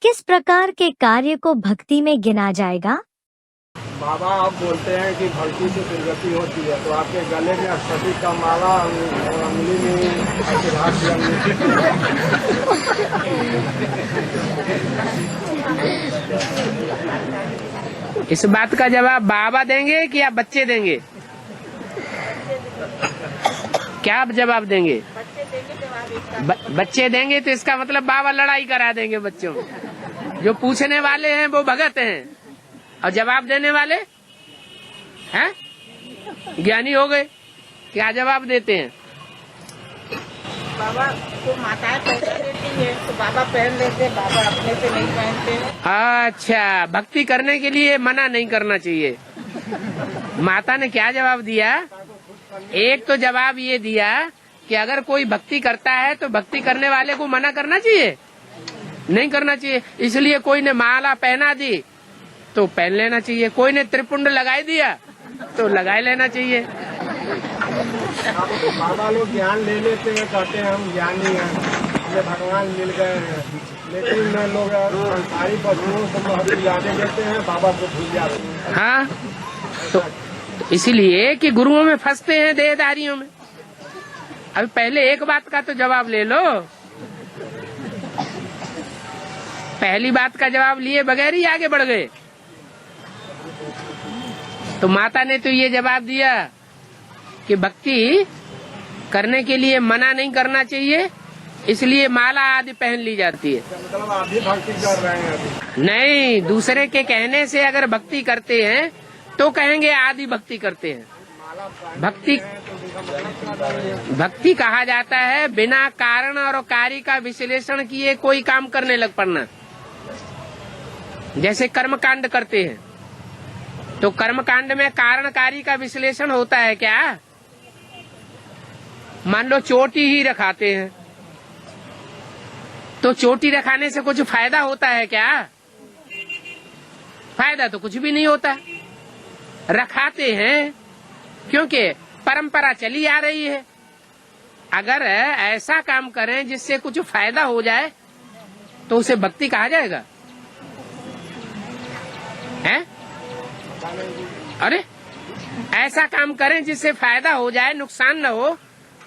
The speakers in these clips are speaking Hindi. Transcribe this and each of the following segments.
किस प्रकार के कार्य को भक्ति में गिना जाएगा? बाबा आप बोलते हैं कि भक्ति से दुर्गति होती है, तो आपके गले में अक्षती का माला, उंगली में आशीर्वाद इस बात का जवाब बाबा देंगे कि आप बच्चे देंगे? क्या आप जवाब देंगे? बच्चे देंगे तो इसका मतलब बाबा लड़ाई करा देंगे बच्चों में। जो पूछने वाले हैं वो भगत हैं और जवाब देने वाले हैं ज्ञानी हो गए। क्या जवाब देते हैं? बाबा को माताएं पैसा देती है तो बाबा पहन लेते हैं, बाबा अपने से नहीं पहनते हैं। अच्छा, भक्ति करने के लिए मना नहीं करना चाहिए। माता ने क्या जवाब दिया? एक तो जवाब ये दिया कि अगर कोई भक्ति करता है तो भक्ति करने वाले को मना करना चाहिए, नहीं करना चाहिए। इसलिए कोई ने माला पहना दी तो पहन लेना चाहिए, कोई ने त्रिपुंड लगाई दिया तो लगाए लेना चाहिए। बाबा लोग ज्ञान ले लेते हैं, कहते हैं हम ज्ञानी हैं, हमें भगवान मिल गए हैं, लेकिन लोग संसारी पशुओं से महत्व ज्यादा देते हैं, बाबा को भूल जाते हैं। हाँ, तो इसीलिए कि गुरुओं में फंसते हैं, देहधारियों में। अभी पहले एक बात का तो जवाब ले लो। पहली बात का जवाब लिए बगैर ही आगे बढ़ गए। तो माता ने तो ये जवाब दिया कि भक्ति करने के लिए मना नहीं करना चाहिए, इसलिए माला आदि पहन ली जाती है। मतलब आप भी भक्ति कर रहे हैं अभी? नहीं, दूसरे के कहने से अगर भक्ति करते हैं तो कहेंगे आदि भक्ति करते हैं। भक्ति कहा जाता है बिना कारण और कार्य का विश्लेषण किए कोई काम करने लग पड़ना। जैसे कर्मकांड करते हैं तो कर्मकांड में कारण कार्य का विश्लेषण होता है क्या? मान लो चोटी ही रखाते हैं तो चोटी रखाने से कुछ फायदा होता है क्या? फायदा तो कुछ भी नहीं होता। रखाते हैं क्योंकि परंपरा चली आ रही है। अगर ऐसा काम करें जिससे कुछ फायदा हो जाए तो उसे भक्ति कहा जाएगा? हैं? अरे ऐसा काम करें जिससे फायदा हो जाए, नुकसान न हो,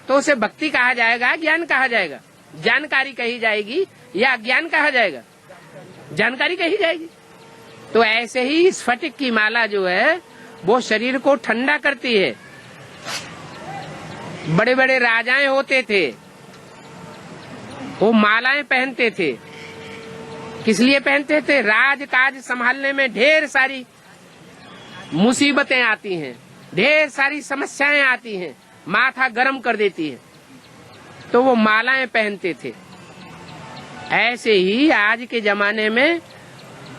तो उसे भक्ति कहा जाएगा, ज्ञान कहा जाएगा? जानकारी कही जाएगी या ज्ञान कहा जाएगा? जानकारी कही जाएगी। तो ऐसे ही स्फटिक की माला जो है वो शरीर को ठंडा करती है। बड़े बड़े राजाएं होते थे, वो मालाएं पहनते थे। किस लिए पहनते थे? राज काज संभालने में ढेर सारी मुसीबतें आती हैं, ढेर सारी समस्याएं आती हैं, माथा गर्म कर देती है, तो वो मालाएं पहनते थे। ऐसे ही आज के जमाने में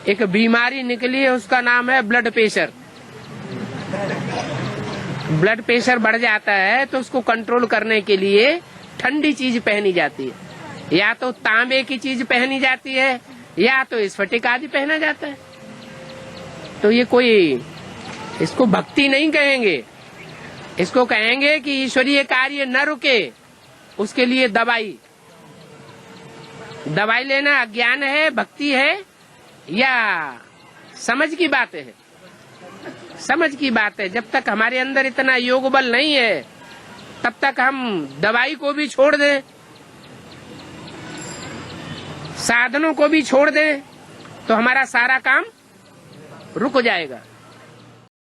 एक बीमारी निकली है, उसका नाम है ब्लड प्रेशर। ब्लड प्रेशर बढ़ जाता है तो उसको कंट्रोल करने के लिए ठंडी चीज पहनी जाती है, या तो तांबे की चीज पहनी जाती है या तो स्फटिक आदि पहना जाता है। तो ये कोई इसको भक्ति नहीं कहेंगे, इसको कहेंगे कि ईश्वरीय कार्य न रुके उसके लिए दवाई लेना अज्ञान है, भक्ति है या समझ की बात है? समझ की बात है। जब तक हमारे अंदर इतना योग बल नहीं है तब तक हम दवाई को भी छोड़ दें, साधनों को भी छोड़ दें तो हमारा सारा काम रुक जाएगा।